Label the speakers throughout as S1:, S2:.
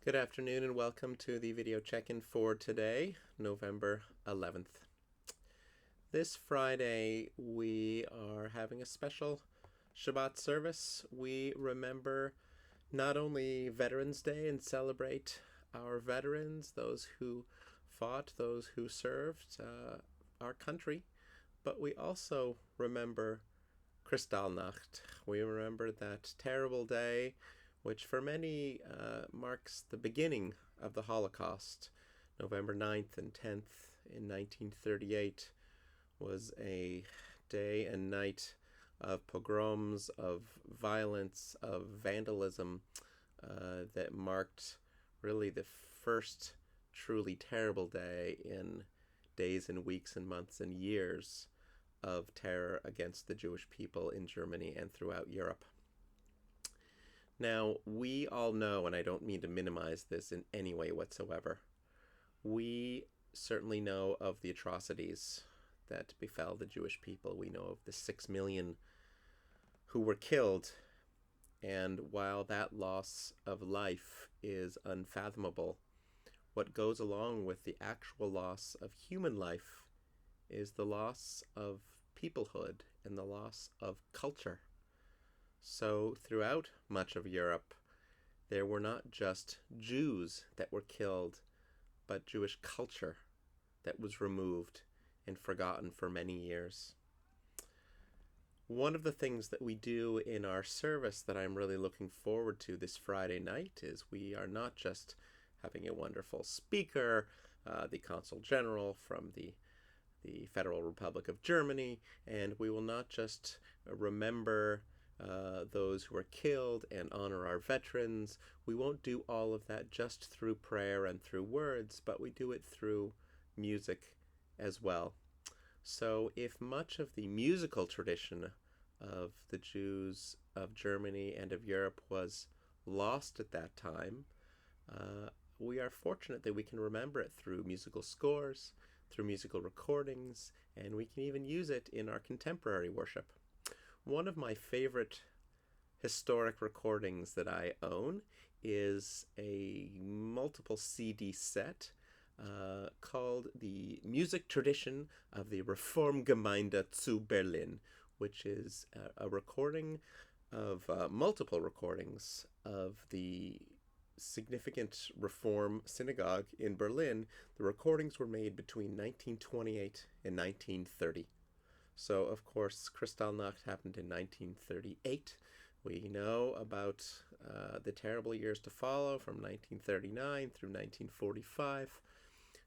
S1: Good afternoon and welcome to the video check-in for today, November 11th. This Friday we are having a special Shabbat service. We remember not only Veterans Day and celebrate our veterans, those who fought, those who served our country, but we also remember Kristallnacht. We remember that terrible day which for many marks the beginning of the Holocaust. November 9th and 10th in 1938 was a day and night of pogroms, of violence, of vandalism that marked really the first truly terrible day in days and weeks and months and years of terror against the Jewish people in Germany and throughout Europe. Now, we all know, and I don't mean to minimize this in any way whatsoever, we certainly know of the atrocities that befell the Jewish people. We know of the 6 million who were killed, and while that loss of life is unfathomable, what goes along with the actual loss of human life is the loss of peoplehood and the loss of culture. So throughout much of Europe, there were not just Jews that were killed, but Jewish culture that was removed and forgotten for many years. One of the things that we do in our service that I'm really looking forward to this Friday night is we are not just having a wonderful speaker, the Consul General from the Federal Republic of Germany, and we will not just remember those who were killed and honor our veterans. We won't do all of that just through prayer and through words, but we do it through music as well. So if much of the musical tradition of the Jews of Germany and of Europe was lost at that time, we are fortunate that we can remember it through musical scores, through musical recordings, and we can even use it in our contemporary worship. One of my favorite historic recordings that I own is a multiple CD set called The Music Tradition of the Reformgemeinde zu Berlin, which is a recording of multiple recordings of the significant Reform synagogue in Berlin. The recordings were made between 1928 and 1930. So, of course, Kristallnacht happened in 1938. We know about the terrible years to follow from 1939 through 1945.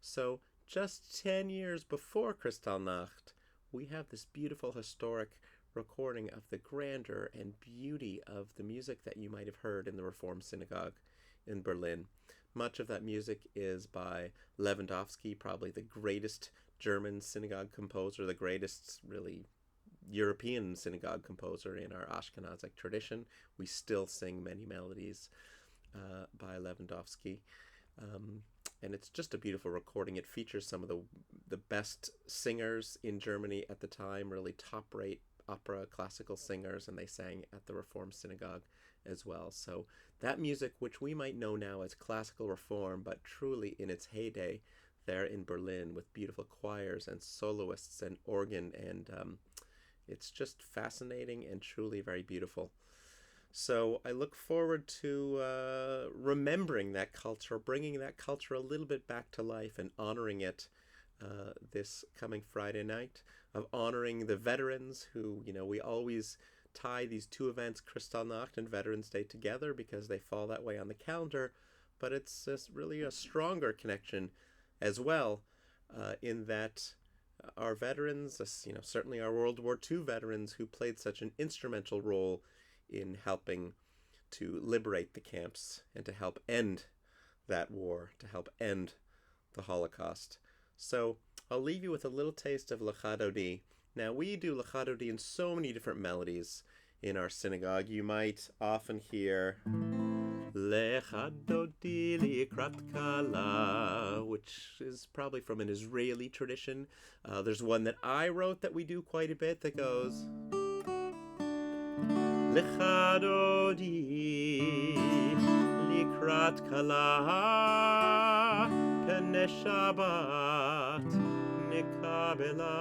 S1: So, just 10 years before Kristallnacht, we have this beautiful historic recording of the grandeur and beauty of the music that you might have heard in the Reform Synagogue in Berlin. Much of that music is by Lewandowski, probably the greatest German synagogue composer, the greatest really European synagogue composer in our Ashkenazic tradition. We still sing many melodies by Lewandowski. And it's just a beautiful recording. It features some of the best singers in Germany at the time, really top-rate opera classical singers, and they sang at the Reform Synagogue as well. So that music, which we might know now as classical Reform, but truly in its heyday there in Berlin with beautiful choirs and soloists and organ, and it's just fascinating and truly very beautiful. So I look forward to remembering that culture, bringing that culture a little bit back to life and honoring it this coming Friday night, of honoring the veterans who, we always tie these two events, Kristallnacht and Veterans Day, together because they fall that way on the calendar, but it's really a stronger connection as well in that our veterans, certainly our World War II veterans who played such an instrumental role in helping to liberate the camps and to help end that war, to help end the Holocaust. So I'll leave you with a little taste of Lecha Dodi. Now, we do Lecha Dodi in so many different melodies in our synagogue. You might often hear Lecha Dodi Likrat Kala, which is probably from an Israeli tradition. There's one that I wrote that we do quite a bit that goes Lecha Dodi likrat kala pene Shabbat nikabela.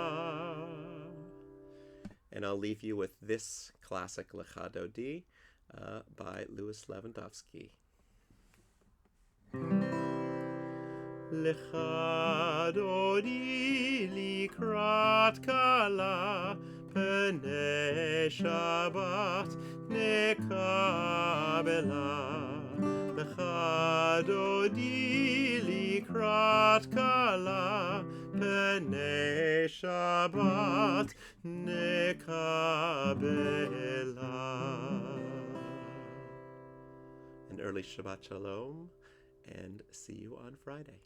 S1: And I'll leave you with this classic Lecha Dodi by Louis Lewandowski. Lecha Dodi likrat kala pene Shabbat nekabela. Lecha Dodi likrat kala pene Shabbat nekabela. An early Shabbat Shalom, and see you on Friday.